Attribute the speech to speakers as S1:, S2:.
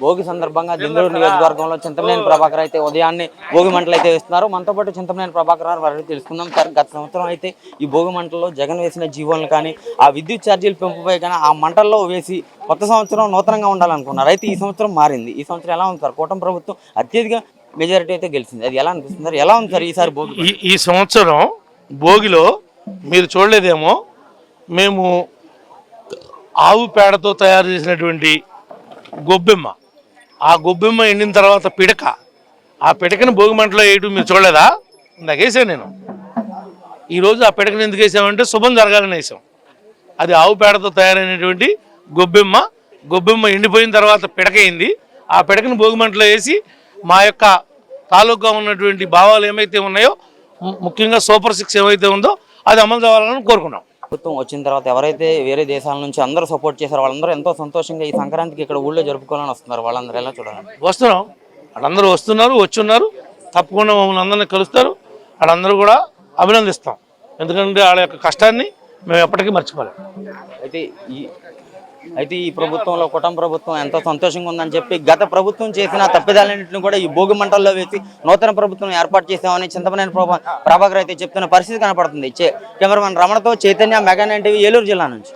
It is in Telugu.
S1: భోగి సందర్భంగా దిండూరు నియోజకవర్గంలో చింతమనేని ప్రభాకర్ అయితే ఉదయాన్నే భోగి మంటలు అయితే వేస్తున్నారు. మనతో పాటు చింతమనేని ప్రభాకర్ వారిని తెలుసుకుందాం. సార్, గత సంవత్సరం అయితే ఈ భోగి మంటల్లో జగన్ వేసిన జీవోలను కానీ, ఆ విద్యుత్ ఛార్జీలు పెంపుపై కానీ ఆ మంటల్లో వేసి కొత్త సంవత్సరం నూతనంగా ఉండాలనుకున్నారు. అయితే ఈ సంవత్సరం మారింది. ఈ సంవత్సరం ఎలా ఉంది సార్? కూటమి ప్రభుత్వం అత్యధిక మెజారిటీ అయితే గెలిచింది. అది ఎలా అనిపిస్తుంది సార్? ఎలా ఉంది సార్ ఈసారి భోగి?
S2: ఈ సంవత్సరం భోగిలో మీరు చూడలేదేమో, మేము ఆవు పేడతో తయారు చేసినటువంటి గొబ్బెమ్మ, ఆ గొబ్బెమ్మ ఎండిన తర్వాత పిడక, ఆ పిడకని భోగి మంటలో వేయటం మీరు చూడలేదా? ఇందాక వేసాను నేను. ఈరోజు ఆ పిడకని ఎందుకు వేసామంటే శుభం జరగాలని వేసాం. అది ఆవు పేడతో తయారైనటువంటి గొబ్బెమ్మ. గొబ్బెమ్మ ఎండిపోయిన తర్వాత పిడకయింది. ఆ పిడకని భోగి మంటలో వేసి మా యొక్క తాలూకా ఉన్నటువంటి భావాలు ఏమైతే ఉన్నాయో, ముఖ్యంగా సూపర్ 6 ఏమైతే ఉందో అది అమలు కావాలని కోరుకున్నాం.
S1: ప్రభుత్వం వచ్చిన తర్వాత ఎవరైతే వేరే దేశాల నుంచి అందరూ సపోర్ట్ చేశారో వాళ్ళందరూ ఎంతో సంతోషంగా ఈ సంక్రాంతికి ఇక్కడ ఊళ్ళో జరుపుకోవాలని వస్తున్నారు. వాళ్ళందరూ ఎలా చూడాలి?
S2: వస్తున్నాం, వాళ్ళందరూ వస్తున్నారు, వచ్చున్నారు. తప్పకుండా మమ్మల్ని అందరినీ కలుస్తారు. వాళ్ళందరూ కూడా అభినందిస్తాం. ఎందుకంటే వాళ్ళ యొక్క కష్టాన్ని మేము ఎప్పటికీ మర్చిపోలేం.
S1: అయితే ఈ ప్రభుత్వంలో కుటుంబ ప్రభుత్వం ఎంతో సంతోషంగా ఉందని చెప్పి గత ప్రభుత్వం చేసిన తప్పిదాలన్నింటినీ కూడా ఈ భోగి మంటల్లో వేసి నూతన ప్రభుత్వం ఏర్పాటు చేసామని చింతమనేని ప్రభాకర్ అయితే చెప్తున్న పరిస్థితి కనపడుతుంది. కెమెరామెన్ రమణతో చైతన్య, మెగా 9 టీవీ, ఏలూరు జిల్లా నుంచి.